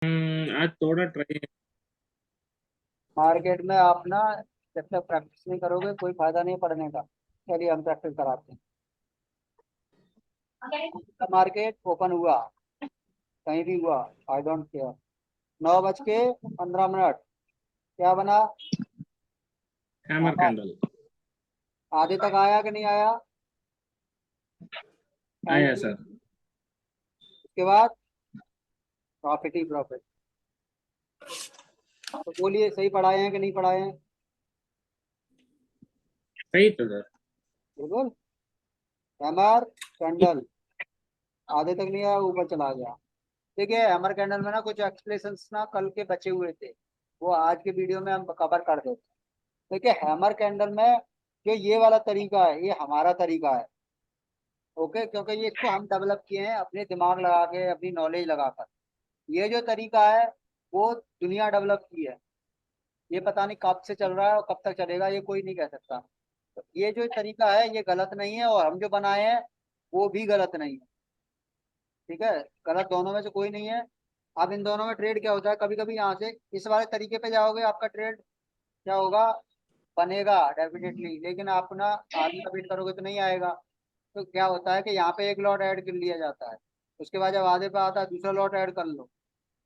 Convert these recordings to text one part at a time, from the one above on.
आज थोड़ा try. Market में आप ना जब तक प्रैक्टिस नहीं करोगे कोई फायदा नहीं पढ़ने का। चलिए हम प्रैक्टिस कराते हैं। मार्केट ओपन हुआ, कहीं भी हुआ, आई डोंट केयर। 9:15 क्या बना? हैमर हाँ, कैंडल। आधे तक आया कि नहीं आया? आया एंट्री। सर। उसके बाद प्रॉफिट ही प्रॉफिट। तो बोलिए सही पढ़ाए हैं कि नहीं पढ़ाए हैं? सही तो सर। बिल्कुल। हैमर कैंडल आधे तक नहीं आया, ऊपर चला गया। देखिए हैमर कैंडल में ना कुछ एक्सप्लेनेशंस ना कल के बचे हुए थे, वो आज के वीडियो में हम कवर कर देते हैं। देखिए हैमर कैंडल में जो ये वाला तरीका है ये हमारा तरीका है। ओके, क्योंकि ये इसको हम डेवलप किए हैं अपने दिमाग लगा के, अपनी नॉलेज लगाकर। ये जो तरीका है वो दुनिया डेवलप की है। ये पता नहीं कब से चल रहा है और कब तक चलेगा ये कोई नहीं कह सकता। तो ये जो तरीका है ये गलत नहीं है, और हम जो बनाए हैं वो भी गलत नहीं है। ठीक है, गलत दोनों में से कोई नहीं है। अब इन दोनों में ट्रेड क्या होता है, कभी कभी यहाँ से इस वाले तरीके पे जाओगे आपका ट्रेड क्या होगा, बनेगा डेफिनेटली, लेकिन आप ना आगे का वेट करोगे तो नहीं आएगा। तो क्या होता है कि यहाँ पे एक लॉट ऐड कर लिया जाता है, उसके बाद जब आधे पे आता है दूसरा लॉट ऐड कर लो,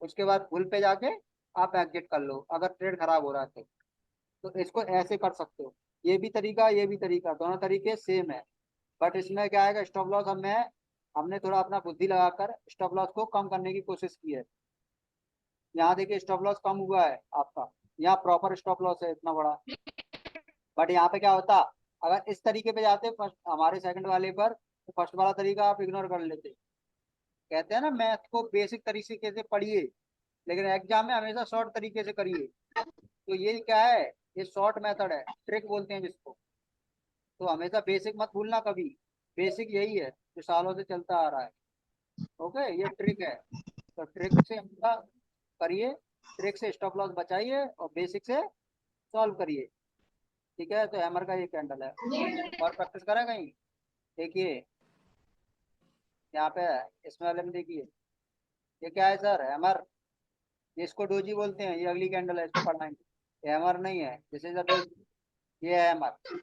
उसके बाद फुल पे जाके आप एग्जिट कर लो अगर ट्रेड खराब हो रहा है तो इसको ऐसे कर सकते हो। ये भी तरीका, दोनों तरीके सेम है। बट इसमें क्या है, स्टॉप लॉस हमने थोड़ा अपना बुद्धि लगाकर स्टॉप लॉस को कम करने की कोशिश की है। यहाँ देखिए स्टॉप लॉस कम हुआ है आपका, यहाँ प्रॉपर स्टॉप लॉस है इतना बड़ा। बट यहाँ पे क्या होता, अगर इस तरीके पे जाते फर्स्ट हमारे सेकंड वाले पर, तो फर्स्ट वाला तरीका आप इग्नोर कर लेते। कहते हैं ना मैथ को बेसिक तरीके से पढ़िए, लेकिन एग्जाम में हमेशा शॉर्ट तरीके से करिए। तो ये क्या है, ये शॉर्ट मेथड है, ट्रिक बोलते हैं जिसको। तो हमेशा बेसिक मत भूलना कभी। बेसिक यही है जो सालों से चलता आ रहा है। ओके, ये ट्रिक है। तो ट्रिक से अपना करिए, ट्रिक से स्टॉप लॉस बचाइए और बेसिक से सॉल्व करिए। ठीक है, तो हैमर का ये कैंडल है। और प्रैक्टिस करें कहीं? देखिए यहाँ पे है, इसमें वाले में देखिए, ये क्या है सर, हैमर। ये इसको डोजी बोलते हैं, ये अगली कैंडल है, इसको पढ़ाएंगे। ये हैमर नहीं है, दिस इज अ डोजी। ये है हैमर,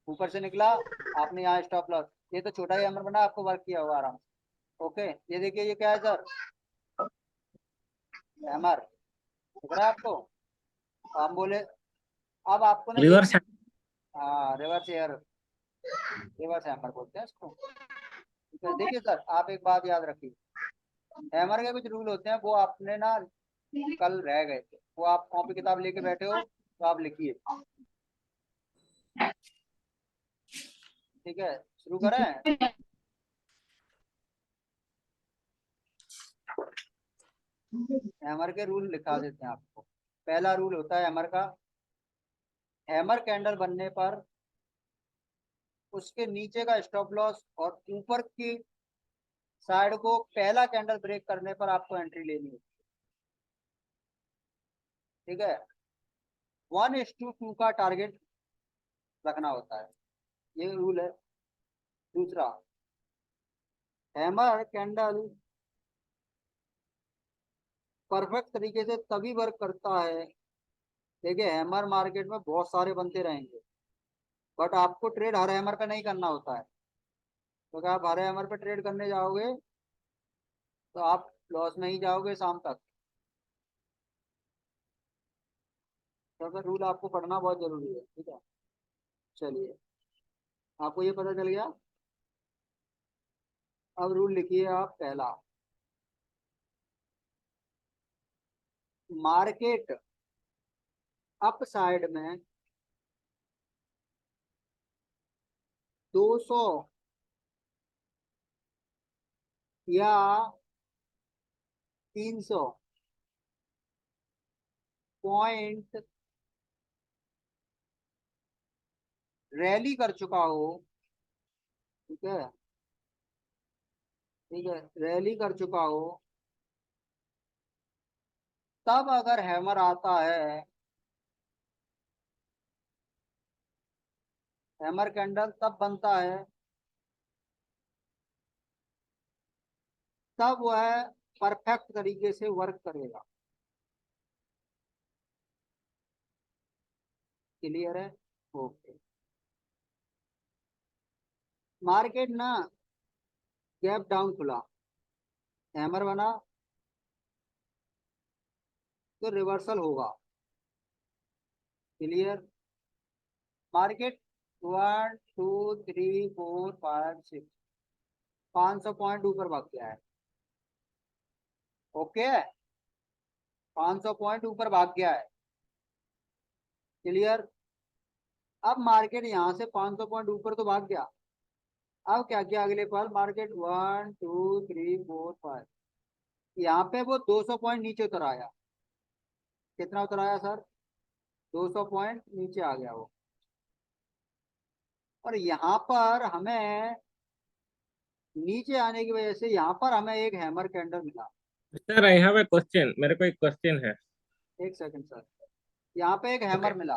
ऊपर से निकला, आपने यहाँ स्टॉप लॉस। ये तो छोटा ही हैमर बना, आपको वर्क किया होगा आराम से। ओके, ये देखिए ये क्या है सर, हैमर। दिख रहा है आपको? हम बोले अब आपको ना एक, रिवर्स। हाँ रिवर्स एयर, रिवर्स हैमर बोलते हैं इसको। ठीक है, देखिए सर आप एक बात याद रखिए, हैमर के कुछ रूल होते हैं वो आपने ना कल रह गए थे, वो आप कॉपी किताब लेके बैठे हो तो आप लिखिए। ठीक है, शुरू करें? हैमर के रूल लिखा देते हैं आपको। पहला रूल होता है हैमर का, हैमर कैंडल बनने पर उसके नीचे का स्टॉप लॉस और ऊपर की साइड को पहला कैंडल ब्रेक करने पर आपको एंट्री लेनी है। ठीक है, 1:2 का टारगेट रखना होता है, ये रूल है। दूसरा, हैमर कैंडल परफेक्ट तरीके से तभी वर्क करता है, देखिए हैमर मार्केट में बहुत सारे बनते रहेंगे, बट आपको ट्रेड हर हैमर पे नहीं करना होता है। तो अगर आप हर हैमर पे ट्रेड करने जाओगे तो आप लॉस में ही जाओगे शाम तक। तो अगर रूल आपको पढ़ना बहुत जरूरी है। ठीक है, चलिए आपको ये पता चल गया। अब रूल लिखिए आप पहला, मार्केट अप साइड में 200 या 300 पॉइंट रैली कर चुका हो। ठीक है, ठीक है, रैली कर चुका हो, तब अगर हैमर आता है, हैमर कैंडल तब बनता है तब वह परफेक्ट तरीके से वर्क करेगा। क्लियर है? ओके। मार्केट ना गैप डाउन खुला, हैमर बना, तो रिवर्सल होगा। क्लियर? मार्केट 1 2 3 4 5 6 500 पॉइंट ऊपर भाग गया है। ओके, 500 पॉइंट ऊपर भाग गया है। क्लियर? अब मार्केट यहाँ से 500 पॉइंट ऊपर तो भाग गया। अब क्या किया अगले पल, मार्केट 1 2 3 4 5, यहाँ पे वो 200 पॉइंट नीचे उतर आया। कितना उतर आया सर? 200 पॉइंट नीचे आ गया वो। और यहाँ पर हमें नीचे आने की वजह से यहाँ पर हमें एक हैमर कैंडल मिला। Sir I have a question, मेरे को एक क्वेश्चन है। एक सेकंड सर, यहाँ पे एक हैमर ओके। मिला,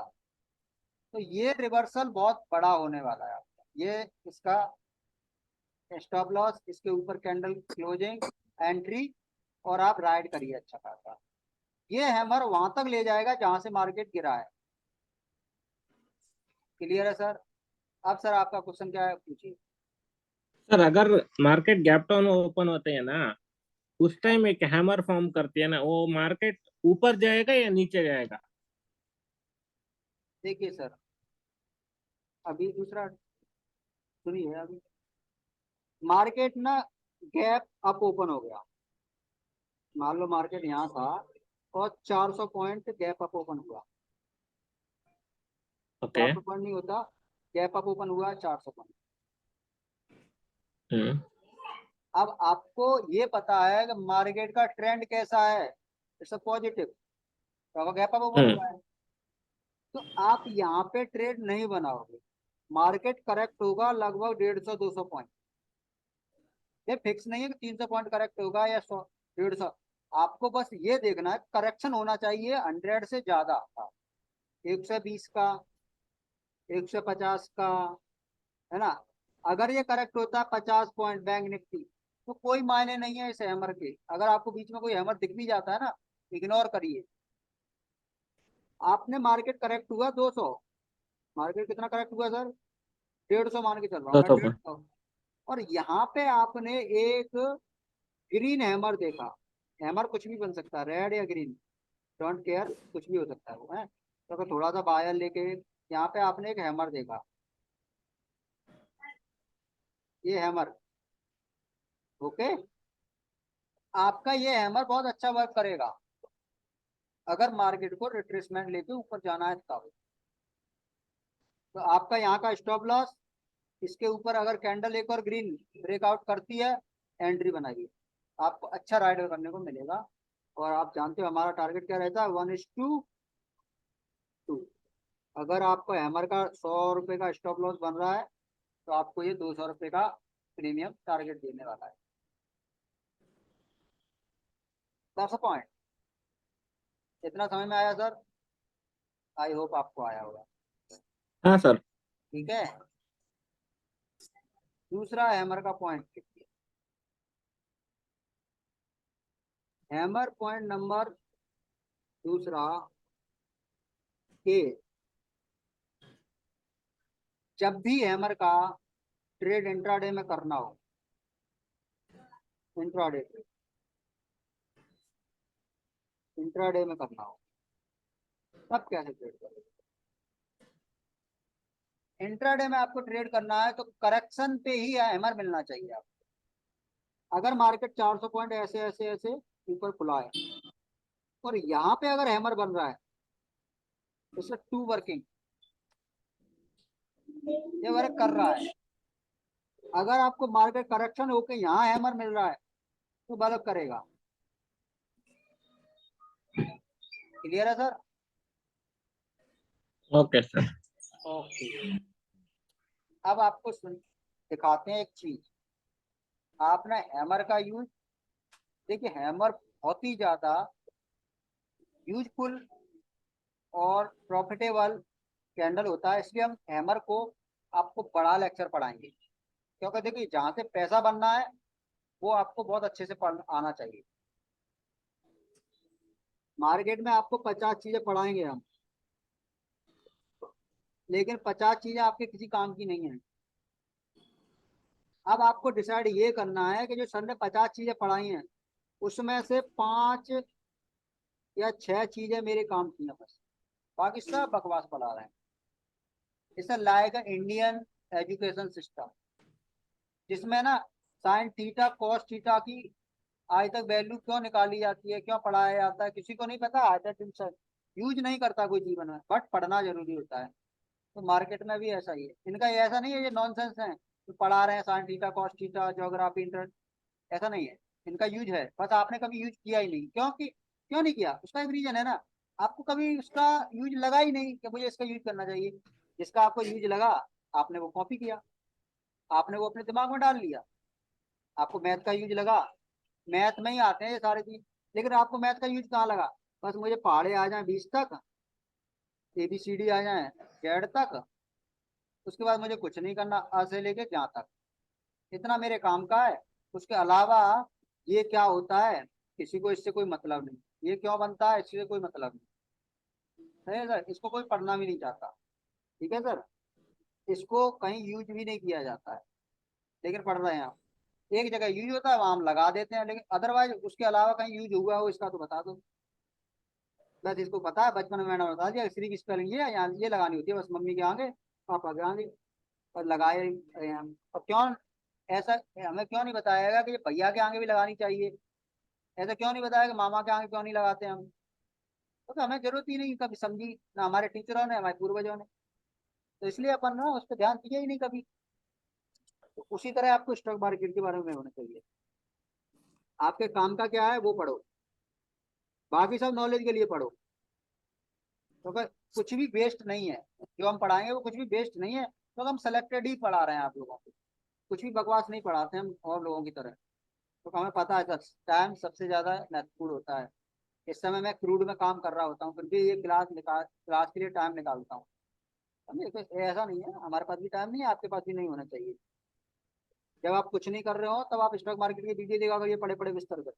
तो ये रिवर्सल बहुत बड़ा होने वाला है आपका। ये इसका स्टॉप लॉस, इसके ऊपर कैंडल क्लोजिंग, एंट्री, और आप राइड करिए अच्छा खासा। ये हैमर वहां तक ले जाएगा जहां से मार्केट गिरा है। क्लियर है सर? अब सर आपका क्वेश्चन क्या है, पूछिए। सर अगर मार्केट गैप डाउन ओपन होते हैं ना, उस टाइम एक हैमर फॉर्म करती है ना, वो मार्केट ऊपर जाएगा या नीचे जाएगा? देखिए सर, अभी दूसरा सुनिए। अभी मार्केट ना गैप अप ओपन हो गया। मान लो मार्केट यहाँ था और 400 पॉइंट गैप अप ओपन हुआ। ओके। 400 पॉइंट नहीं होता, गैप अप ओपन हुआ 400 पॉइंट। हम्म। अब आपको ये पता है कि मार्केट का ट्रेंड कैसा है, इट्स पॉजिटिव, तो अगर गैप अप ओपन हम्म। हुआ है तो आप यहाँ पे ट्रेड नहीं बनाओगे। मार्केट करेक्ट होगा लगभग 150 200 पॉइंट। ये फिक्स नहीं है कि 300 पॉइंट करेक्ट होगा या 100 150। आपको बस ये देखना है करेक्शन होना चाहिए 100 से ज्यादा का, 120 का, 150 का, है ना। अगर ये करेक्ट होता है 50 पॉइंट बैंक निफ्टी, तो कोई मायने नहीं है इस हैमर के। अगर आपको बीच में कोई हैमर दिख भी जाता है ना, इग्नोर करिए। आपने मार्केट करेक्ट हुआ 200, मार्केट कितना करेक्ट हुआ सर? 150 मान के चल रहा हूँ दो मैं, सौ डेढ़ पर। सौ और यहाँ पे आपने एक ग्रीन हैमर देखा। हैमर कुछ भी बन सकता है, रेड या ग्रीन, डोंट केयर, कुछ भी हो सकता है वो है। तो अगर थोड़ा सा बायर लेके यहाँ पे आपने एक हैमर देखा, ये हैमर। ओके, आपका ये हैमर बहुत अच्छा वर्क करेगा अगर मार्केट को रिट्रेसमेंट लेके ऊपर जाना है तब। तो आपका यहाँ का स्टॉप लॉस, इसके ऊपर अगर कैंडल एक और ग्रीन ब्रेकआउट करती है, एंट्री बनाइए, आपको अच्छा राइड करने को मिलेगा। और आप जानते हो हमारा टारगेट क्या रहता है, 1:2। अगर आपको हैमर का 100 रुपये का स्टॉप लॉस बन रहा है, तो आपको ये 200 रुपये का प्रीमियम टारगेट देने वाला है। That's a point. इतना समझ में आया सर? आई होप आपको आया होगा। हाँ सर। ठीक है, दूसरा हैमर का पॉइंट देखिए। हैमर पॉइंट नंबर दूसरा के, जब भी हैमर का ट्रेड इंट्राडे में करना हो, इंट्राडे इंट्राडे में करना हो, तब कैसे ट्रेड करें? इंट्राडे में आपको ट्रेड करना है तो करेक्शन पे ही हैमर मिलना चाहिए आपको। अगर मार्केट 400 पॉइंट ऐसे ऐसे ऐसे ऊपर खुला है और यहाँ पे अगर हैमर बन रहा है, तो टू वर्किंग, ये वर्क कर रहा है। अगर आपको मार्केट करेक्शन होके यहाँ हैमर मिल रहा है तो वर्क करेगा। क्लियर है सर? Okay sir. ओके, अब आपको दिखाते हैं एक चीज। आपने हैमर का यूज, देखिए हैमर बहुत ही ज्यादा यूजफुल और प्रॉफिटेबल कैंडल होता है, इसलिए हम हैमर को आपको बड़ा लेक्चर पढ़ाएंगे। क्योंकि देखिए जहाँ से पैसा बनना है वो आपको बहुत अच्छे से आना चाहिए। मार्केट में आपको 50 चीजें पढ़ाएंगे हम, लेकिन 50 चीजें आपके किसी काम की नहीं है। अब आपको डिसाइड ये करना है कि जो सर ने 50 चीजें पढ़ाई हैं उसमें से 5 या 6 चीजें मेरे काम की हैं बस, बाकी सब बकवास पढ़ा रहे हैं। इसे लाएगा इंडियन एजुकेशन सिस्टम, जिसमें ना साइन थीटा कॉस थीटा की आज तक वैल्यू क्यों निकाली जाती है, क्यों पढ़ाया जाता है, किसी को नहीं पता। आज तक टेंशन यूज नहीं करता कोई जीवन में, बट पढ़ना जरूरी होता है। तो मार्केट में भी ऐसा ही है इनका, ये ऐसा नहीं है ये नॉनसेंस है तो पढ़ा रहे हैं sine theta cos theta geography inter, ऐसा नहीं है। इनका यूज है, बस आपने कभी यूज किया ही नहीं। क्योंकि क्यों नहीं किया उसका एक रीजन है ना, आपको कभी उसका यूज लगा ही नहीं कि मुझे इसका यूज करना चाहिए। जिसका आपको यूज लगा आपने वो कॉपी किया, आपने वो अपने दिमाग में डाल लिया। आपको मैथ का यूज लगा, मैथ में ही आते हैं ये सारे चीज, लेकिन आपको मैथ का यूज कहाँ लगा, बस मुझे पहाड़े आ जाए 20 तक, ABCD आ जाए जेड तक, उसके बाद मुझे कुछ नहीं करना, आ से लेके ज्ञा तक, इतना मेरे काम का है। उसके अलावा ये क्या होता है किसी को इससे कोई मतलब नहीं, ये क्यों बनता है इससे कोई मतलब नहीं है सर, इसको कोई पढ़ना भी नहीं चाहता। ठीक है सर, इसको कहीं यूज भी नहीं किया जाता है, लेकिन पढ़ रहे हैं आप। एक जगह यूज होता है वहां हम लगा देते हैं, लेकिन अदरवाइज उसके अलावा कहीं यूज हुआ हो इसका तो बता दो। बस इसको पता है, बचपन में मैंने बता दिया श्री की स्पेलिंग ये है, यहाँ ये लगानी होती है बस, मम्मी के आगे पापा के आगे, और लगाए रहे हम। और क्यों ऐसा हमें क्यों नहीं बताया कि ये भैया के आगे भी लगानी चाहिए, ऐसा क्यों नहीं बताया कि मामा के आगे क्यों नहीं लगाते हम, तो हमें जरूरत ही नहीं कभी समझी, ना हमारे टीचरों ने हमारे पूर्वजों ने, तो इसलिए अपन ना उस पर ध्यान दिया ही नहीं कभी। तो उसी तरह आपको स्टॉक मार्केट के बारे में होना चाहिए, आपके काम का क्या है वो पढ़ो, बाकी सब नॉलेज के लिए पढ़ो। तो अगर कुछ भी वेस्ट नहीं है जो हम पढ़ाएंगे, वो कुछ भी वेस्ट नहीं है, तो हम सेलेक्टेड ही पढ़ा रहे हैं आप लोगों को, कुछ भी बकवास नहीं पढ़ाते हम और लोगों की तरह। तो हमें पता है टाइम सबसे ज्यादा महत्वपूर्ण होता है। इस समय मैं क्रूड में काम कर रहा होता हूँ, फिर भी ये क्लास के लिए टाइम निकालता हूँ। समझे, तो ऐसा नहीं है हमारे पास भी टाइम नहीं है, आपके पास भी नहीं होना चाहिए। जब आप कुछ नहीं कर रहे हो तब आप स्टॉक मार्केट की वीडियो देखा करिए, पड़े पड़े बिस्तर पर।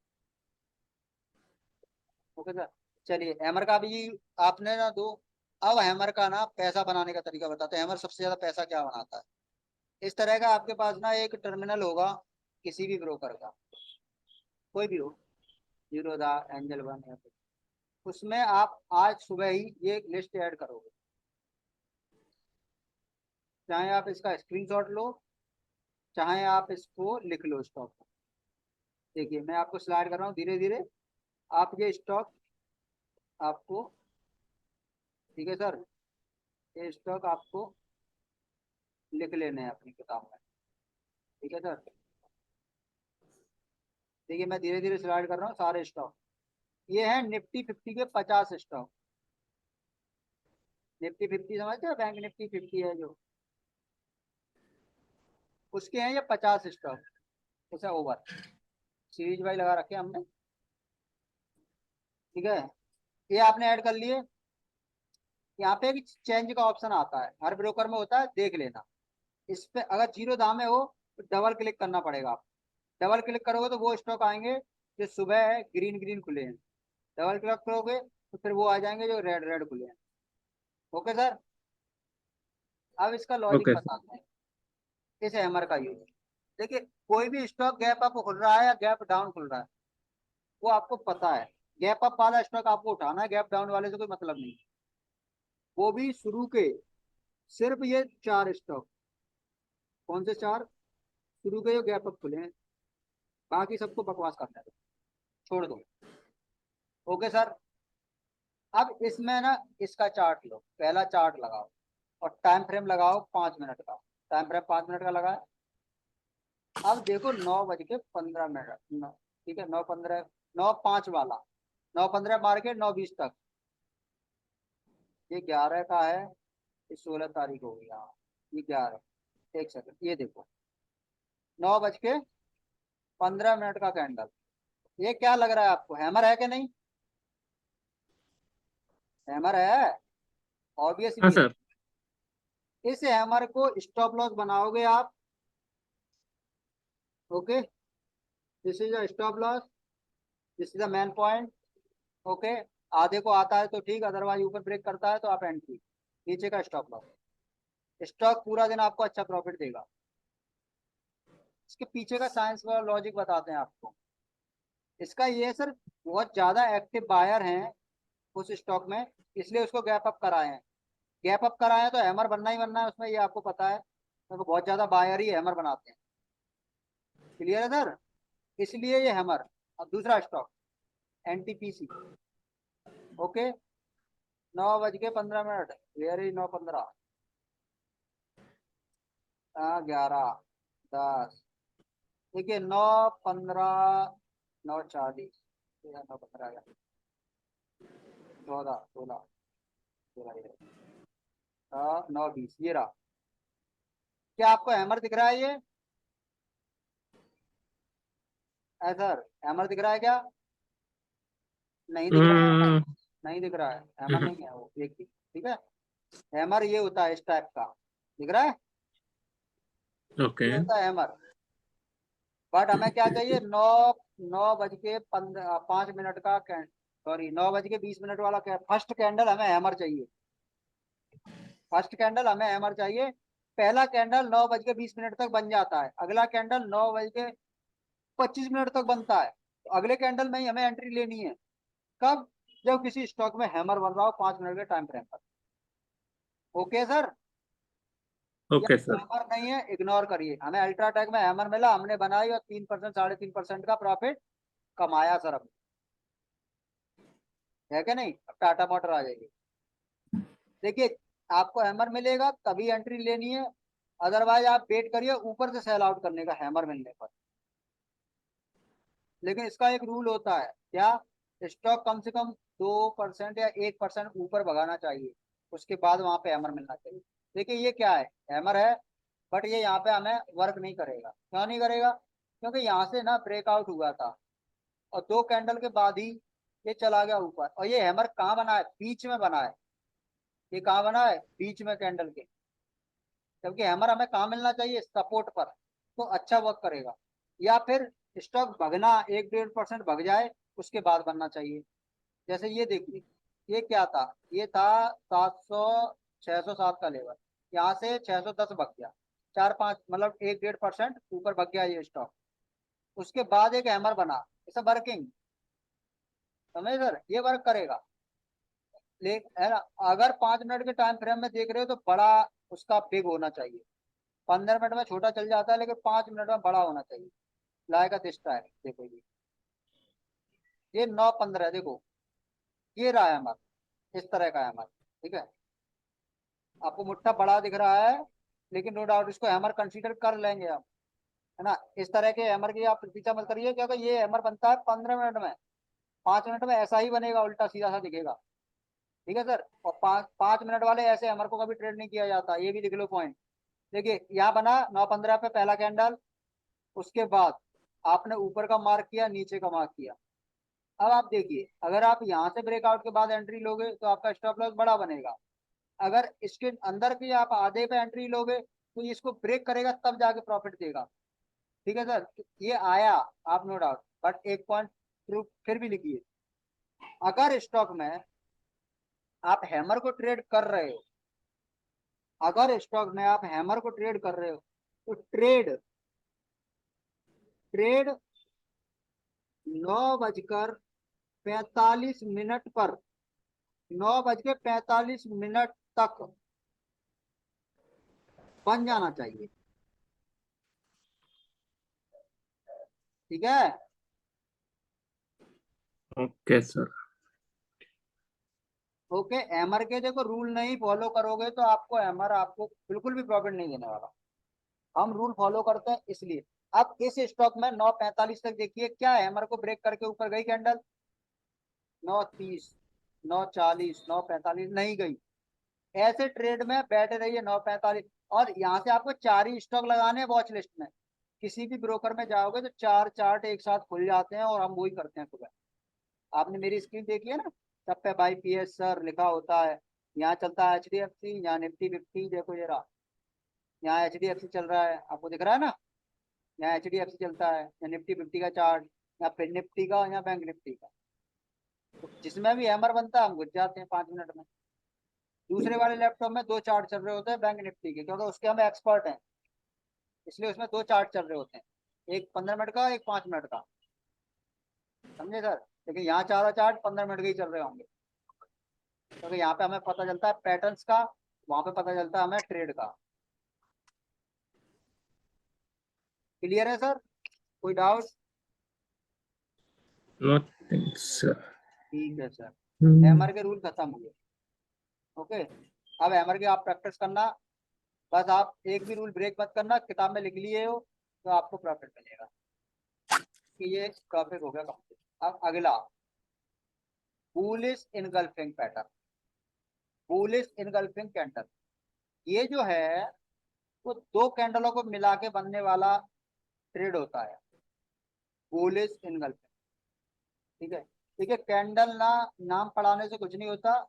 ओके सर, चलिए हैमर का भी आपने ना दो। अब हैमर का ना पैसा बनाने का तरीका बताते हैं, हैमर सबसे ज्यादा पैसा क्या बनाता है। इस तरह का आपके पास ना एक टर्मिनल होगा किसी भी ब्रोकर का, कोई भी हो, जीरोधा एंजल वन या कुछ, उसमें आप आज सुबह ही ये लिस्ट ऐड करोगे। चाहे आप इसका स्क्रीनशॉट लो, चाहे आप इसको लिख लो स्टॉक को। देखिए मैं आपको स्लाइड कर रहा हूँ धीरे धीरे, आप ये स्टॉक आपको, ठीक है सर, ये स्टॉक आपको लिख लेने हैं अपनी किताब में। ठीक है सर, देखिए मैं धीरे धीरे स्लाइड कर रहा हूँ सारे स्टॉक। ये है निफ्टी 50 के 50 स्टॉक। निफ्टी 50 समझते हो, बैंक निफ्टी 50 है जो, उसके हैं ये 50 स्टॉक, ऐसा ओवर सीरीज वाइज लगा रखे हैं हमने। ठीक है, ये आपने ऐड कर लिए। यहाँ पे एक चेंज का ऑप्शन आता है, हर ब्रोकर में होता है, देख लेना। इस पे अगर जीरो दाम में हो तो डबल क्लिक करना पड़ेगा आप। डबल क्लिक करोगे तो वो स्टॉक आएंगे जो सुबह है ग्रीन ग्रीन खुले हैं, डबल क्लिक करोगे तो फिर वो आ जाएंगे जो रेड रेड खुले हैं। ओके सर, अब इसका लॉजिक ओके सर। बताते हैं, इस हैमर का यूज। देखिए कोई भी स्टॉक गैप अप खुल रहा है या गैप डाउन खुल रहा है वो आपको पता है। गैप अप वाला स्टॉक आपको उठाना है, गैप डाउन वाले से कोई मतलब नहीं। वो भी शुरू के सिर्फ ये 4 स्टॉक, कौन से 4, शुरू के जो गैप अप खुले हैं, बाकी सबको बकवास करना है, छोड़ दो। ओके सर, अब इसमें ना इसका चार्ट लो, पहला चार्ट लगाओ और टाइम फ्रेम लगाओ 5 मिनट का। टाइम फ्रेम 5 मिनट का लगाया। अब देखो 9:15। ठीक है, 9:15, 9:05 वाला, 9:15 मार के 9:20 तक, ये 11 का है, ये 16 तारीख हो गई। हाँ ये 11, एक सेकंड ये देखो, 9:15 का कैंडल। ये क्या लग रहा है आपको, हैमर है कि नहीं, हैमर है, हाँ ऑब्वियसली है। सर। इस हैमर को स्टॉप लॉस बनाओगे आप। Okay, this is a stop loss, this is the main point. Okay, आधे को आता है तो ठीक, अदरवाइज ऊपर ब्रेक करता है तो आप एंट्री, नीचे का स्टॉप लॉस। स्टॉक पूरा दिन आपको अच्छा प्रॉफिट देगा। इसके पीछे का साइंस व लॉजिक बताते हैं आपको। इसका ये है सर, बहुत ज्यादा एक्टिव बायर हैं उस स्टॉक में, इसलिए उसको गैप अप कराए हैं। गैप अप कराए हैं तो हैमर बनना ही बनना है उसमें, ये आपको पता है, क्योंकि बहुत ज्यादा बायर ही हैमर बनाते हैं। क्लियर है सर, इसलिए ये हैमर। अब दूसरा स्टॉक एनटीपीसी। ओके, 9:15, वेरी 9:15, 11, 10, देखिए 9:15, 9:40, 9:15, 14, 16, 9:20, ये रहा। क्या आपको हैमर दिख रहा है ये? सर हैमर दिख रहा है क्या? नहीं दिख रहा है, हम्म। नहीं दिख रहा है, हैमर नहीं है वो, देखिए ठीक है। हैमर ये होता है इस टाइप का, दिख रहा है, ओके। ये होता है हैमर। बट हमें क्या चाहिए? नौ, 9:05 का, सॉरी 9:20 वाला फर्स्ट कैंडल हमें हैमर चाहिए। फर्स्ट कैंडल हमें हैमर चाहिए। पहला कैंडल 9:20 तक बन जाता है, अगला कैंडल 9:25 तक बनता है, तो अगले कैंडल में ही हमें एंट्री लेनी है। कब? जब किसी स्टॉक में हैमर बन रहा हो 5 मिनट के टाइम फ्रेम पर। ओके सर, ये ओके सर। हैमर नहीं है, इग्नोर करिए। हमें अल्ट्राटेक में हैमर मिला, हमने बनाई और 3%, 3.5% का प्रॉफिट कमाया सर हमने, है क्या नहीं? अब टाटा मोटर आ जाएगी। देखिए, आपको हैमर मिलेगा तभी एंट्री लेनी है, अदरवाइज आप वेट करिए ऊपर से सेल आउट करने का हैमर मिलने पर। लेकिन इसका एक रूल होता है क्या? स्टॉक कम से कम 2% या 1% ऊपर भगाना चाहिए, उसके बाद वहां पे हैमर मिलना चाहिए। देखिए ये क्या है, हैमर है, बट ये यहाँ पे हमें वर्क नहीं करेगा। क्यों नहीं करेगा? क्योंकि यहाँ से ना ब्रेकआउट हुआ था और 2 कैंडल के बाद ही ये चला गया ऊपर, और ये हैमर कहाँ बना है? बीच में बना है। ये कहाँ बना है? बीच में कैंडल के। जबकि हैमर हमें कहाँ मिलना चाहिए? सपोर्ट पर, तो अच्छा वर्क करेगा। या फिर स्टॉक भगना 1-1.5% भग जाए, उसके बाद बनना चाहिए। जैसे ये देखिए, ये क्या था? ये था 700, 607 का लेवल, यहाँ से 610 भग गया, 4-5 मतलब 1-1.5% ऊपर भग गया ये स्टॉक। उसके बाद एक हैमर बना, इसे वर्किंग, समझे सर? ये वर्क करेगा। है ना? अगर 5 मिनट के टाइम फ्रेम में देख रहे हो तो बड़ा उसका बिग होना चाहिए। 15 मिनट में छोटा चल जाता है, लेकिन 5 मिनट में बड़ा होना चाहिए। लाएगा दिस टाइम, देखो ये 9:15, देखो ये रहा है हमारा, इस तरह का है हमारा, ठीक है। आपको मुट्ठा बड़ा दिख रहा है, लेकिन नो डाउट इसको हैमर कंसीडर कर लेंगे हम, है ना? इस तरह के हैमर की आप पीछा मत करिए, क्योंकि ये हैमर बनता है 15 मिनट में। 5 मिनट में ऐसा ही बनेगा, उल्टा सीधा सा दिखेगा, ठीक है सर। और 5 5 मिनट वाले ऐसे हैमर को कभी ट्रेड नहीं किया जाता, ये भी लिख लो पॉइंट। देखिए यहाँ बना 9:15 पे पहला कैंडल, उसके बाद आपने ऊपर का मार्क किया, नीचे का मार्क किया। अब आप देखिए, अगर आप यहाँ से ब्रेकआउट के बाद एंट्री लोगे तो आपका स्टॉप लॉस बड़ा बनेगा। अगर इसके अंदर की आप आधे पे एंट्री लोगे तो ये इसको ब्रेक करेगा, तब जाके प्रॉफिट देगा, ठीक है सर। तो ये आया, आप नो डाउट, बट एक पॉइंट प्रूफ फिर भी लिखिए। अगर स्टॉक में आप हैमर को ट्रेड कर रहे हो, अगर स्टॉक में आप हैमर को ट्रेड कर रहे हो, तो ट्रेड ट्रेड 9:45 पर, 9:45 तक बन जाना चाहिए, ठीक है। Okay sir. ओके, हैमर के देखो रूल नहीं फॉलो करोगे तो आपको हैमर आपको बिल्कुल भी प्रॉफिट नहीं देने वाला। हम रूल फॉलो करते हैं इसलिए। अब इस स्टॉक में 9:45 तक देखिए, क्या हैमर को ब्रेक करके ऊपर गई कैंडल? 9:30, 9:40, 9:45 नहीं गई। ऐसे ट्रेड में बैठे रहिए 9:45, और यहाँ से आपको 4 ही स्टॉक लगाने हैं वॉच लिस्ट में। किसी भी ब्रोकर में जाओगे तो 4 चार्ट एक साथ खुल जाते हैं, और हम वही करते हैं सुबह। आपने मेरी स्क्रीन देखी है ना, सब पे बाई पी एस सर लिखा होता है। यहाँ चलता है HDFC, यहाँ निफ्टी 50, देखो ये रहा, यहाँ HDFC चल रहा है, आपको दिख रहा है ना? यहाँ HDFC चलता है, यहाँ निफ्टी 50 का चार्ट, यहाँ फिर निफ्टी का, यहाँ बैंक निफ्टी का। तो जिसमें भी हैमर बनता है हम घुस जाते हैं 5 मिनट में। दूसरे वाले लैपटॉप में 2 चार्ट चल रहे होते हैं बैंक निफ्टी के, क्योंकि उसके हम एक्सपर्ट हैं, इसलिए उसमें 2 चार्ट चल रहे होते हैं, एक 15 मिनट का, एक 5 मिनट का। समझे सर? लेकिन यहाँ चारों चार्ट 15 मिनट के ही चल रहे होंगे, क्योंकि यहाँ पे हमें पता चलता है पैटर्न्स का, वहां पे पता चलता है हमें ट्रेड का। क्लियर है सर? कोई डाउट? nothing sir. ठीक है सर। Hmm. हैमर के रूल खत्म हुए। ओके, अब हैमर की आप प्रैक्टिस करना। बस आप एक भी रूल ब्रेक मत करना, किताब में लिख लिए हो तो आपको प्रॉफिट मिलेगा। कि ये टॉपिक हो गया कंप्लीट। अब अगला, bullish engulfing pattern, bullish engulfing candle. ये जो है वो 2 कैंडलों को मिला के बनने वाला ट्रेड होता है, बुलिश इनगल्फिंग। ठीक है? ठीक है, कैंडल ना, नाम पढ़ाने से कुछ नहीं होता।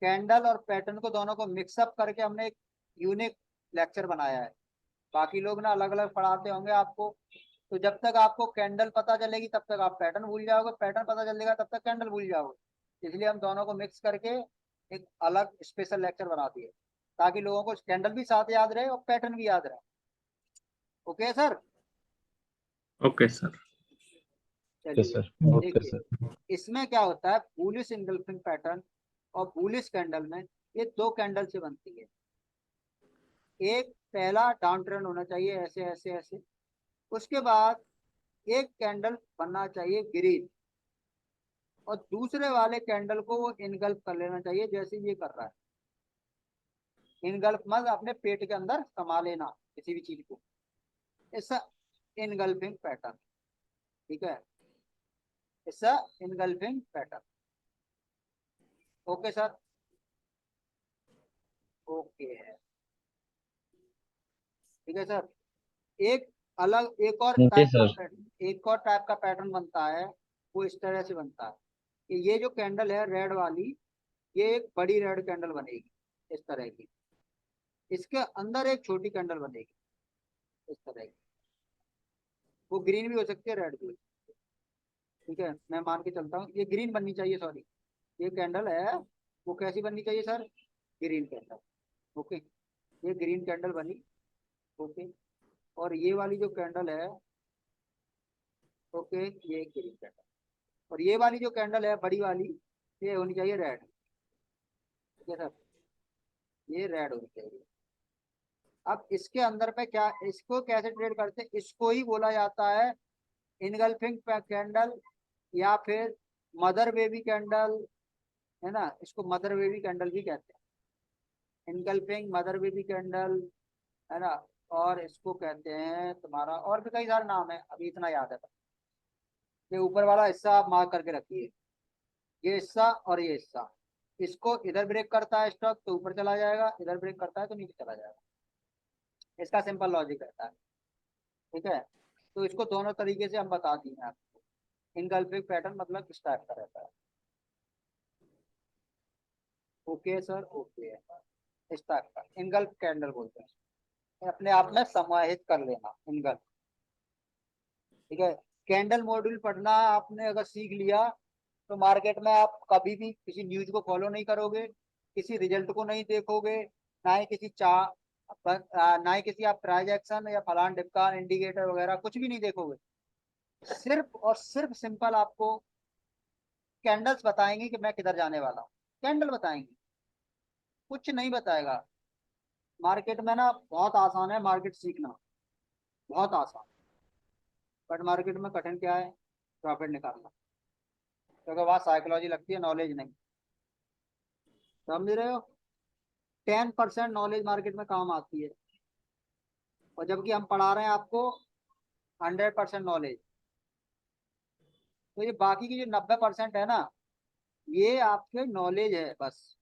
कैंडल और पैटर्न को दोनों को मिक्सअप करके हमने एक यूनिक लेक्चर बनाया है। बाकी लोग ना अलग अलग पढ़ाते होंगे आपको, तो जब तक आपको कैंडल पता चलेगी तब तक आप पैटर्न भूल जाओगे, पैटर्न पता चलेगा तब तक कैंडल भूल जाओगे। इसलिए हम दोनों को मिक्स करके एक अलग स्पेशल लेक्चर बना दिए, ताकि लोगों को कैंडल भी साथ याद रहे और पैटर्न भी याद रहे। Okay sir? Okay sir. Okay चलिए, सर, ओके देखिए सर। इसमें क्या होता है, बुलिश इनगल्फिंग पैटर्न और बुलिश कैंडल में ये 2 कैंडल से बनती है। एक पहला डाउन ट्रेंड होना चाहिए, ऐसे ऐसे ऐसे। उसके बाद एक कैंडल बनना चाहिए ग्रीन, और दूसरे वाले कैंडल को वो इनगल्फ कर लेना चाहिए, जैसे ये कर रहा है। इनगल्फ मत अपने पेट के अंदर समा लेना किसी भी चीज को, इसका इनगल्फिंग पैटर्न। ठीक है? इसका engulfing pattern. Okay sir? Okay है। ठीक है सर। एक अलग एक और ओके टाइप का सर। पैटर्न, एक और टाइप का पैटर्न बनता है, वो इस तरह से बनता है कि ये जो कैंडल है रेड वाली, ये एक बड़ी रेड कैंडल बनेगी इस तरह की, इसके अंदर एक छोटी कैंडल बनेगी इस तरह की। वो ग्रीन भी हो सकती है, रेड भी हो सकती है। ठीक है, मैं मान के चलता हूँ ये ग्रीन बननी चाहिए, सॉरी, ये कैंडल है वो कैसी बननी चाहिए सर? Green candle. ओके, ये ग्रीन कैंडल बनी। ओके, और ये वाली जो कैंडल है, ओके, ये ग्रीन कैंडल, और ये वाली जो कैंडल है बड़ी वाली, ये होनी चाहिए रेड। ठीक है सर? ये रेड होनी चाहिए। अब इसके अंदर पे क्या, इसको कैसे ट्रेड करते हैं, इसको ही बोला जाता है इनगल्फिंग कैंडल, या फिर मदर बेबी कैंडल, है ना, इसको मदर बेबी कैंडल भी कहते हैं, इनगल्फिंग मदर बेबी कैंडल, है ना। और इसको कहते हैं तुम्हारा, और भी कई सारे नाम है, अभी इतना याद है। ये ऊपर वाला हिस्सा आप मार्क करके रखिए, ये हिस्सा और ये हिस्सा, इसको इधर ब्रेक करता है स्टॉक तो ऊपर चला जाएगा, इधर ब्रेक करता है तो नीचे चला जाएगा। इसका सिंपल लॉजिक रहता है। ठीक है? तो इसको दोनों तरीके से हम बता दिए आपको। इनगल्फिंग पैटर्न मतलब इस टाइप का रहता है। Okay sir? ओके है, इस टाइप का इनगल्फ कैंडल बोलते हैं, अपने आप में समाहित कर लेना इनगल्फ। ठीक है? कैंडल मॉड्यूल पढ़ना आपने अगर सीख लिया, तो मार्केट में आप कभी भी किसी न्यूज को फॉलो नहीं करोगे, किसी रिजल्ट को नहीं देखोगे, ना ही किसी ना ही किसी आप प्राइज एक्शन या फलान डिपकान इंडिकेटर वगैरह कुछ भी नहीं देखोगे। सिर्फ और सिर्फ सिंपल आपको कैंडल्स बताएंगे कि मैं किधर जाने वाला हूँ, कैंडल बताएंगे, कुछ नहीं बताएगा। मार्केट में ना बहुत आसान है मार्केट सीखना, बहुत आसान। बट मार्केट में कठिन क्या है? प्रॉफिट निकालना, क्योंकि वहाँ साइकोलॉजी लगती है, नॉलेज नहीं। समझ रहे हो? 10% नॉलेज मार्केट में काम आती है, और जबकि हम पढ़ा रहे हैं आपको 100% नॉलेज। तो ये बाकी की जो 90% है ना, ये आपके नॉलेज है बस।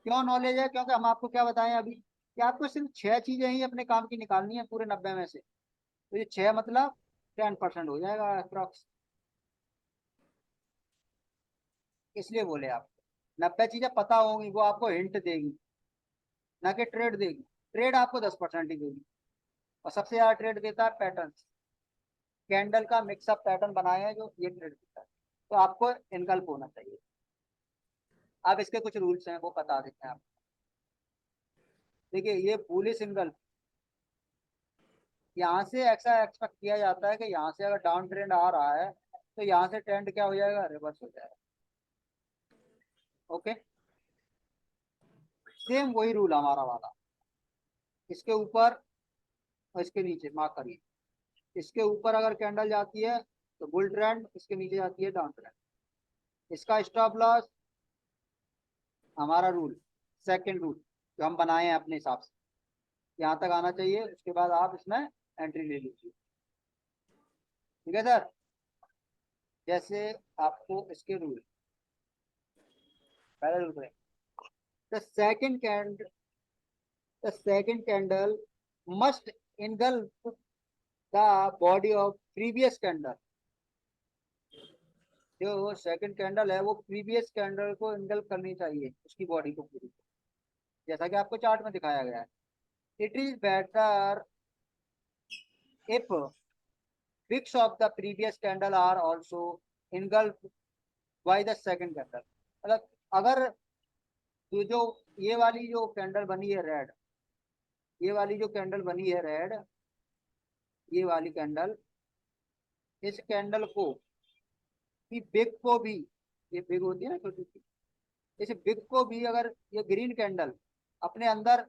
क्यों नॉलेज है? क्योंकि हम आपको क्या बताएं अभी, कि आपको सिर्फ 6 चीजें ही अपने काम की निकालनी है पूरे 90 में से। तो ये 6 मतलब 10% हो जाएगा अप्रॉक्स, इसलिए बोले आप। 90 चीजें पता होंगी, वो आपको हिंट देगी, ना कि ट्रेड देगी। ट्रेड आपको 10% ही देगी, और सबसे ज्यादा ट्रेड देता है पैटर्न। कैंडल का मिक्सअप पैटर्न बनाए हैं जो ये ट्रेड देता है। तो आपको इनगल्फ होना चाहिए। अब इसके कुछ रूल्स हैं, वो बता देते हैं आपको। देखिए ये बुलिश इनगल्फ, यहाँ से ऐसा एक्सपेक्ट किया जाता है कि यहाँ से अगर डाउन ट्रेंड आ रहा है तो यहाँ से ट्रेंड क्या हो जाएगा, रिवर्स हो जाएगा। ओके, सेम वही रूल हमारा वाला, इसके ऊपर और इसके नीचे मार्क करिए। इसके ऊपर अगर कैंडल जाती है तो बुल ट्रेंड, इसके नीचे जाती है डाउन ट्रेंड। इसका स्टॉप लॉस, हमारा रूल, सेकंड रूल जो हम बनाए हैं अपने हिसाब से, यहाँ तक आना चाहिए, उसके बाद आप इसमें एंट्री ले लीजिए। ठीक है सर, जैसे आपको इसके रूल, पहले रूल करें, the second candle, the second candle must engulf the body of previous candle. जो सेकंड कैंडल है वो प्रीवियस कैंडल को engulf करनी चाहिए, उसकी बॉडी को पूरी, जैसा कि आपको चार्ट में दिखाया गया है। It is better if wicks of the previous candle are also engulfed by the second candle। मतलब अगर जो ये वाली जो कैंडल बनी है रेड, ये वाली जो कैंडल बनी है रेड, ये वाली कैंडल, इस कैंडल को भी, बिग को भी, ये बिग होती है ना छोटी सी, इस बिग को भी अगर ये ग्रीन कैंडल अपने अंदर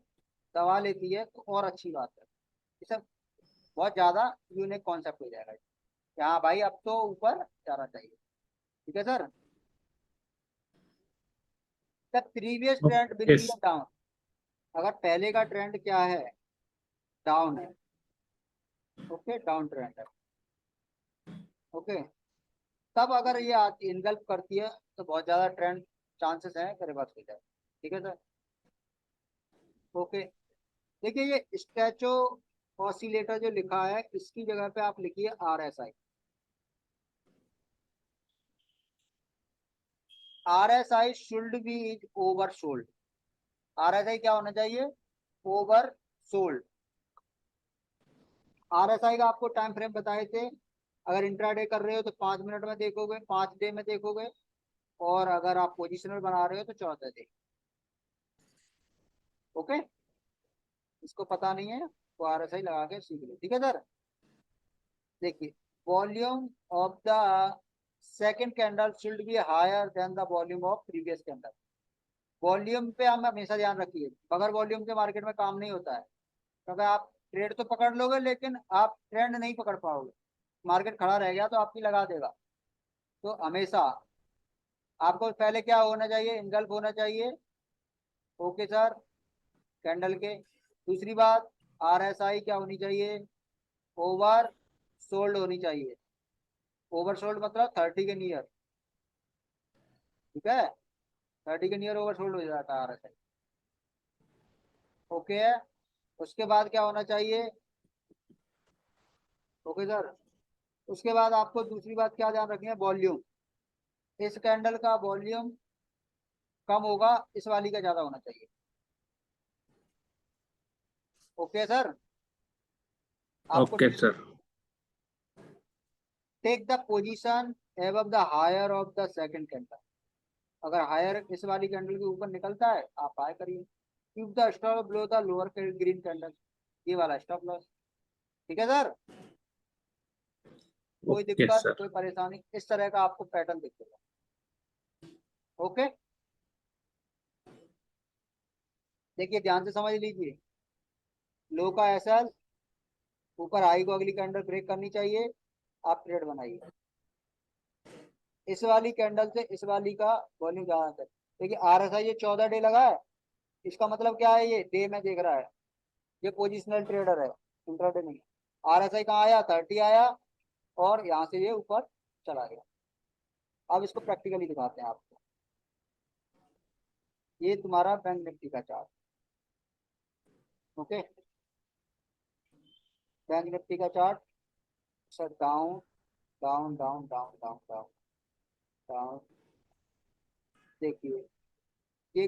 दबा लेती है तो और अच्छी बात है। ये सब बहुत ज्यादा यूनिक कॉन्सेप्ट हो जाएगा यहाँ भाई, अब तो ऊपर जाना चाहिए। ठीक है sir, the previous trend will okay be down. अगर पहले का ट्रेंड क्या है, डाउन है, ओके, डाउन ट्रेंड है, ओके, तब अगर ये इनगल्फ करती है तो बहुत ज्यादा ट्रेंड चांसेस है कि रिवर्स हो जाए। ठीक है सर, ओके। देखिए ये स्टैचो ऑसिलेटर जो लिखा है, इसकी जगह पे आप लिखिए RSI। RSI should be is over sold. RSI क्या होना चाहिए, ओवर सोल्ड। RSI का आपको टाइम फ्रेम बताए थे, अगर इंट्राडे कर रहे हो तो 5 मिनट में देखोगे, 5 डे में देखोगे, और अगर आप पोजिशनल बना रहे हो तो 14 डे। ओके, इसको पता नहीं है तो RSI लगा के सीख लो। ठीक है सर, देखिए volume of the second candle should be higher than the volume of previous candle. Volume पे हम हमेशा ध्यान रखिए, बगैर वॉल्यूम के मार्केट में काम नहीं होता है, क्योंकि आप ट्रेड तो पकड़ लोगे लेकिन आप ट्रेंड नहीं पकड़ पाओगे, मार्केट खड़ा रह गया तो आपकी लगा देगा। तो हमेशा आपको पहले क्या होना चाहिए, इनगल्फ होना चाहिए, ओके सर, कैंडल के। दूसरी बात, RSI क्या होनी चाहिए, ओवर सोल्ड होनी चाहिए। ओवर सोल्ड मतलब 30 के नियर। ठीक है, 30 के नियर ओवर सोल्ड हो जाता है RSI। ओके है, उसके बाद क्या होना चाहिए, ओके सर, उसके बाद आपको दूसरी बात क्या ध्यान रखनी है, वॉल्यूम। इस कैंडल का वॉल्यूम कम होगा, इस वाली का ज्यादा होना चाहिए। ओके सर, आपको okay sir. Take the position above the higher of the second candle. अगर हायर इस वाली कैंडल के ऊपर निकलता है आप बाय करिए। Keep the stop below the lower green candle, ये वाला स्टॉप लॉस। ठीक है सर, कोई ओके दिक्कत सर। कोई परेशानी, इस तरह का आपको पैटर्न दिखेगा। ओके, देखिए ध्यान से समझ लीजिए, लो का एसएल, ऊपर हाई को अगली कैंडल ब्रेक करनी चाहिए, आप ट्रेड बनाइए। इस वाली कैंडल से इस वाली का वॉल्यूम ज्यादा है। देखिए RSI ये 14 डे लगा है, इसका मतलब क्या है, ये डे में देख रहा है, ये पोजिशनल ट्रेडर है, इंट्राडे नहीं। RSI कहाँ आया, 30 आया, और यहाँ से ये ऊपर चला गया। अब इसको प्रैक्टिकली दिखाते हैं आपको। ये तुम्हारा बैंक निफ्टी का चार्ट, ओके, बैंक निफ्टी का chart sir, down down down down down down down. देखिए ये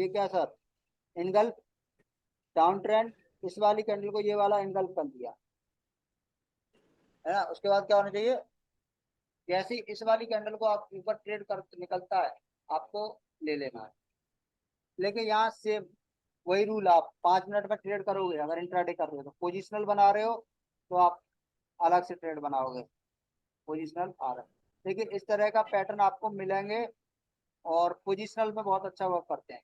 क्या सर, इनगल्फ, डाउन ट्रेंड, इस वाली कैंडल को ये वाला इनगल्फ कर दिया है ना। उसके बाद क्या होना चाहिए, जैसे ही इस वाली कैंडल को आप ऊपर ट्रेड कर निकलता है, आपको ले लेना है। लेकिन यहाँ से वही रूल, आप 5 मिनट में ट्रेड करोगे अगर इंट्राडे कर रहे हो, तो पोजिशनल बना रहे हो तो आप अलग से ट्रेड बनाओगे, पोजिशनल आ रहा है। देखिए इस तरह का पैटर्न आपको मिलेंगे, और पोजिशनल में बहुत अच्छा वर्क करते हैं।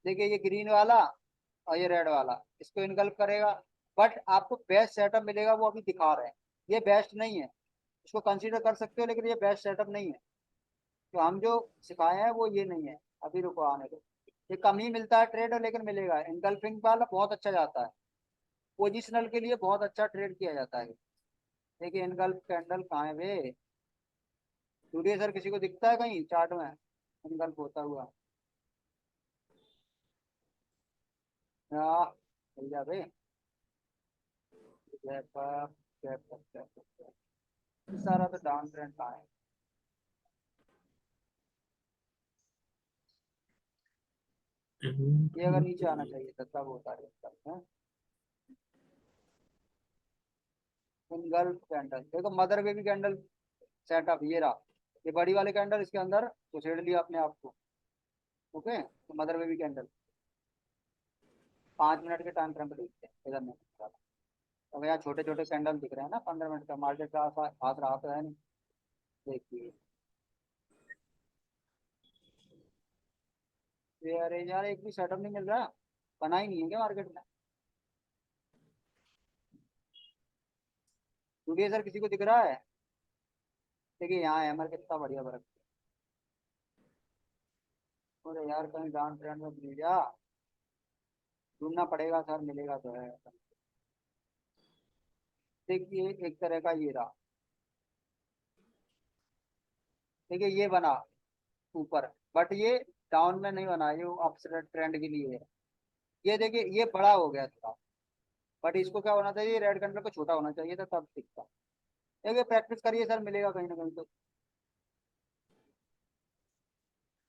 देखिए ये ग्रीन वाला और ये रेड वाला इसको इनगल्फ करेगा, बट आपको बेस्ट सेटअप मिलेगा वो अभी दिखा रहे हैं। ये बेस्ट नहीं है, इसको कंसीडर कर सकते हो, लेकिन ये बेस्ट सेटअप नहीं है। तो हम जो सिखाए हैं वो ये नहीं है। अभी रुको आने दो, ये कम ही मिलता है ट्रेड, लेकिन मिलेगा। इनगल्फिंग वाला बहुत अच्छा जाता है, पोजिशनल के लिए बहुत अच्छा ट्रेड किया जाता है। देखिए इनगल्फ कैंडल कहाँ है वे, सूर्य सर किसी को दिखता है कहीं चार्ट में इनगल्फ होता हुआ? हाँ, मिल जा बे। Gap up, gap up, gap up, gap up. ये सारा तो डाउन ट्रेंड कहाँ है? ये अगर नीचे आना चाहिए था तब होता है। इनगल्फ कैंडल देखो, मदर बेबी कैंडल सेटअप ये रहा। ये बड़ी वाले कैंडल इसके अंदर घुसेड़ लिया अपने आप को। ओके, तो मदर बेबी कैंडल 5 मिनट के टाइम फ्रेम पे देखते हैं इधर में। अब यहाँ छोटे छोटे कैंडल दिख रहे हैं ना, 15 मिनट का मार्केट का हाथ रहा तो है नहीं। देखिए ये, अरे यार एक भी सेटअप नहीं मिल रहा, बना ही नहीं है क्या मार्केट में? टुडे सर किसी को दिख रहा है? देखिए यहाँ हैमर कितना बढ़िया वर्क। अरे यार कहीं डाउन ट्रेंड में मिल जा, ढूंढना पड़ेगा सर, मिलेगा तो है। देखिए एक तरह का ये रहा। देखिए ये बना ऊपर, बट ये डाउन में नहीं बना, ये अपसाइड ट्रेंड के लिए है। ये देखिए ये बड़ा हो गया थोड़ा, बट इसको क्या होना चाहिए, रेड कैंडल को छोटा होना चाहिए था तब दिखता। देखिए प्रैक्टिस करिए सर, मिलेगा कहीं ना कहीं तो।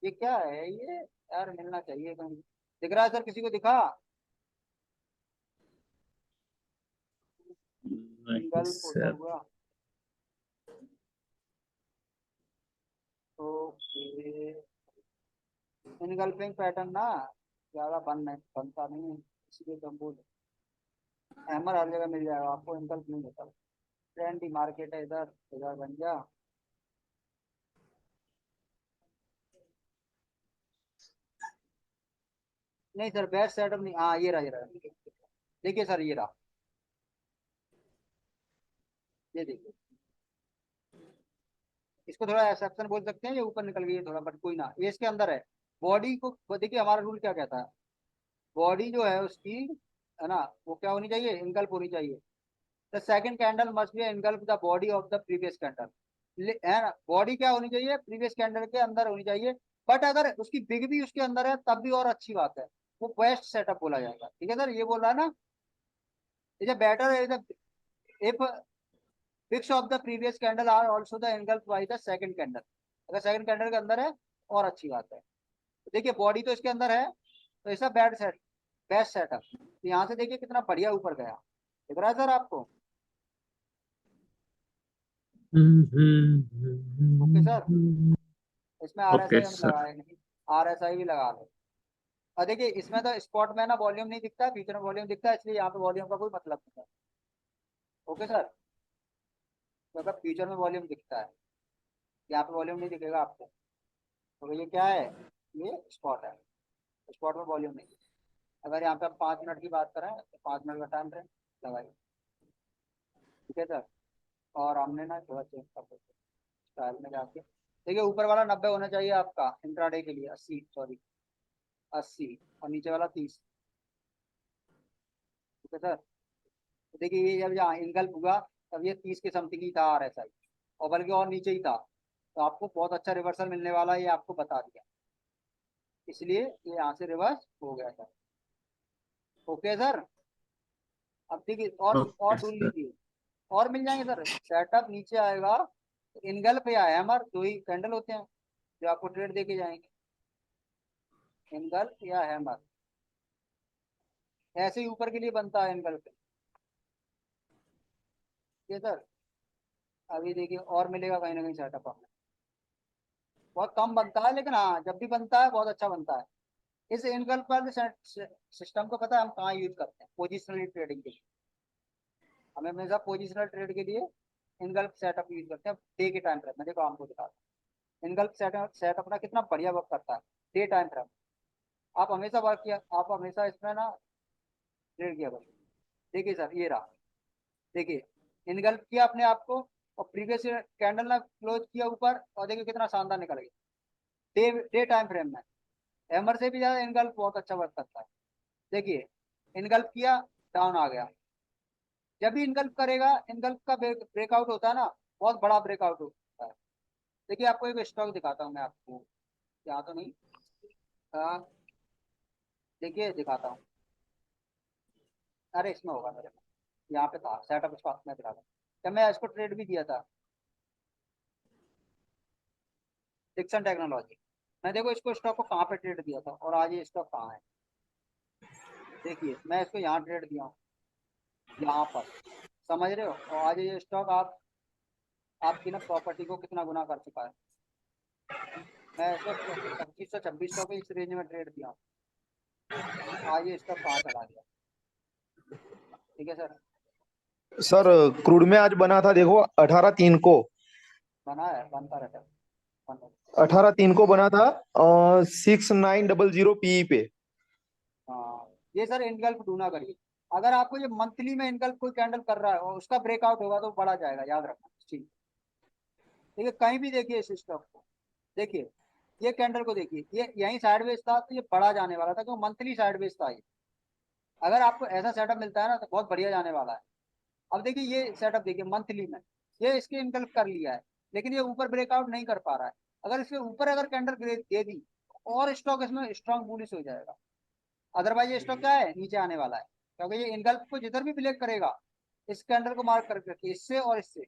ये क्या है ये, यार मिलना चाहिए कहीं। दिख रहा है सर, किसी को दिखा? नहीं गल्फ होता सर। हुआ। ओके, इनगल्फिंग पैटर्न ना ज्यादा बनता नहीं है, इसलिए तो हम बोल। हैमर हर जगह मिल जाएगा आपको, इनगल्फ नहीं होता। ट्रेंडी मार्केट है, इधर इधर बन जा। नहीं सर बेस्ट सेटअप नहीं, हाँ ये रहा ये रहा। देखिए सर ये रहा, ये देखिए। इसको थोड़ा एक्सेप्शन बोल सकते हैं, ये ऊपर निकल गई है थोड़ा, बट कोई ना, ये इसके अंदर है। बॉडी को देखिए, हमारा रूल क्या कहता है, बॉडी जो है उसकी, है ना, वो क्या होनी चाहिए, इनगल्फ होनी चाहिए। The second candle must be engulf the body of the previous candle, है ना। बॉडी क्या होनी चाहिए, प्रीवियस कैंडल के अंदर होनी चाहिए। बट अगर उसकी बिग भी उसके अंदर है तब भी और अच्छी बात है, वो बेस्ट सेटअप बोला जाएगा। ठीक है सर, ये बोल रहा है ना, is better if wicks of the previous candle are also the engulf by the second candle. अगर सेकंड कैंडल के अंदर है और अच्छी बात है। तो देखिए बॉडी तो इसके अंदर है, तो ऐसा बेस्ट सेटअप। तो यहाँ से देखिए कितना बढ़िया ऊपर गया, दिख रहा है सर आपको? ओके सर, इसमें आर एस ओके आई हम सर। लगाए नहीं, आर एस आई भी लगा लो। और देखिए इसमें तो स्पॉट में ना वॉल्यूम नहीं दिखता, फ्यूचर में वॉल्यूम दिखता है, इसलिए यहाँ पे वॉल्यूम का कोई मतलब नहीं है। ओके सर, तो अगर फ्यूचर में वॉल्यूम दिखता है, यहाँ पे वॉल्यूम नहीं दिखेगा आपको। तो ये क्या है, ये स्पॉट है, स्पॉट में वॉल्यूम नहीं है। अगर यहाँ पे हम 5 मिनट की बात करें तो 5 मिनट का टाइम फ्रेम लगाइए। ठीक है सर, और हमने ना थोड़ा चेंज कर देते स्टाइल में जाके। देखिए ऊपर वाला 90 होना चाहिए आपका इंट्राडे के लिए, 80 सॉरी, 80, और नीचे वाला 30। ठीक है सर, तो देखिए ये जब यहाँ इनगल्फ हुआ तब ये 30 के समथिंग ही था आर एस आई, और बल्कि और नीचे ही था। तो आपको बहुत अच्छा रिवर्सल मिलने वाला है, ये आपको बता दिया, इसलिए ये यहाँ से रिवर्स हो गया था। ओके सर, अब देखिए और ओके ढूंढ सर। लीजिए, और मिल जाएंगे सर। सेटअप नीचे आएगा तो इनगल्फ या हैमर दो ही कैंडल होते हैं जो आपको ट्रेड देके जाएंगे, इनगल्फ या हैमर। ऐसे ही ऊपर के लिए बनता है इनगल्फ। ठीक है सर, अभी देखिए और मिलेगा कहीं ना कहीं सेटअप हमें। बहुत कम बनता है लेकिन हाँ जब भी बनता है बहुत अच्छा बनता है। इस इनगल्फ वाले सिस्टम को पता है हम कहाँ यूज करते हैं? पोजिशनल ट्रेडिंग के लिए। हमें हमेशा पोजिशनल ट्रेड के लिए इनगल्फ सेटअप यूज करते हैं डे के टाइम फ्रेम में। देखो आपको दिखाता हूँ इनगल्फ सेटअप ना कितना बढ़िया वर्क करता है डे टाइम फ्रेम। आप हमेशा वर्क किया, आप हमेशा इसमें ना ट्रेड किया करो। देखिए सर ये रहा, देखिए इनगल्फ किया अपने आप को और प्रीवियस कैंडल ना क्लोज किया ऊपर और देखिए कितना शानदार निकल गया डे टाइम फ्रेम में। हैमर से भी ज्यादा इनगल्फ बहुत अच्छा वर्क करता है। देखिए इनगल्फ किया, डाउन आ गया। जब भी इनगल्फ करेगा, इनगल्फ का ब्रेकआउट होता है ना, बहुत बड़ा ब्रेकआउट होता है। देखिए आपको एक स्टॉक दिखाता हूँ मैं आपको, यहाँ तो नहीं, हाँ, देखिए दिखाता हूँ। अरे इसमें होगा मेरे में, यहाँ पे था सेटअप स्टॉक में दिखाता हूँ। जब मैं इसको ट्रेड भी दिया था, डिक्सन टेक्नोलॉजी, मैं देखो इसको स्टॉक को कहाँ पे ट्रेड दिया था और आज ये स्टॉक कहाँ है। देखिए मैं इसको यहाँ ट्रेड दिया हूँ, यहाँ पर, समझ रहे हो? और आज ये स्टॉक आपकी ना प्रॉपर्टी को कितना गुना कर चुका है। मैं इसको 2500 2600 के इस रेंज में ट्रेड दिया हूँ, आज ये स्टॉक कहाँ चला गया। ठीक है सर, सर क्रूड में आज बना था देखो 18/3 को। बना है, बनता रहता है, बन- 18/3 को बना था 6900 पीई पे। हाँ ये सर इनगल्फ ढूंढा करिए। अगर आपको ये मंथली में इनगल्फ कोई कैंडल कर रहा है और उसका ब्रेकआउट होगा तो बढ़ा जाएगा, याद रखना। ठीक, देखिए कहीं भी देखिए इस स्टॉक को, देखिए ये कैंडल को देखिए, ये यहीं साइडवेज था तो ये बढ़ा जाने वाला था क्योंकि मंथली साइडवेज था ये। अगर आपको ऐसा सेटअप मिलता है ना तो बहुत बढ़िया जाने वाला है। अब देखिए ये सेटअप देखिए मंथली में, ये इसके इनकल्फ कर लिया है लेकिन ये ऊपर ब्रेकआउट नहीं कर पा रहा है। अगर इसके ऊपर अगर कैंडल दे दी और स्टॉक इसमें स्ट्रॉन्ग बुलिश हो जाएगा। अदरवाइज ये स्टॉक क्या है, नीचे आने वाला है क्योंकि ये इनगल्फ को जिधर भी ब्रेक करेगा, इस कैंडल को मार्क करके रखिए, इससे और इससे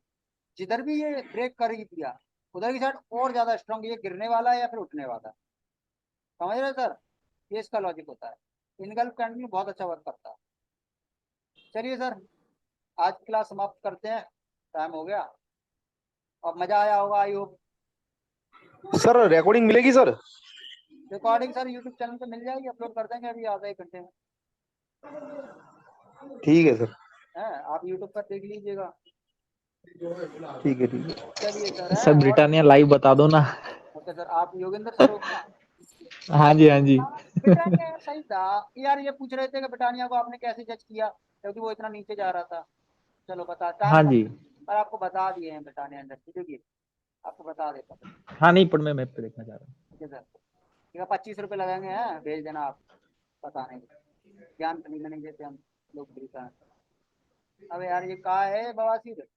जिधर भी ये ब्रेक कर ही दिया उधर की साइड और ज्यादा स्ट्रॉन्ग ये गिरने वाला है या फिर उठने वाला है। समझ रहे हो सर? ये इसका लॉजिक होता है। इनगल्फ कैंडल बहुत अच्छा वर्क करता है। चलिए सर, आज की क्लास समाप्त करते हैं, टाइम हो गया। और मजा आया होगा आई होप। सर रिकॉर्डिंग मिलेगी sir? Recording sir YouTube channel पे मिल जाएगी, अपलोड कर देंगे अभी आधा 1 घंटे में। ठीक है सर। है, आप यूट्यूब पर देख लीजिएगा। ठीक है ठीक है। चलिए सर, है सर और ब्रिटानिया लाइव बता दो ना। ओके सर, आप योगेंद्र सर हो क्या? हाँ जी हाँ जी। हाँ, ब्रिटानिया यार सही था। यार ये पूछ रहे थे कि ब्रिटानिया को आपने कैसे जज किया क्योंकि वो इतना नीचे जा रहा था। चलो बता, हाँ टाइम जी। पर आपको बता दिए हैं ब्रिटानिया इंडस्ट्री, देखिए आपको बता देता हूँ। हाँ नहीं, पर मैं मैप पे देखना चाह रहा हूँ। ठीक है सर, ठीक है, 25 रुपये लगेंगे, हैं भेज देना आप, बताने के ज्ञान फ्री में नहीं देते हम लोग। ब्रिटानिया, अब यार ये कहा है बवासीर।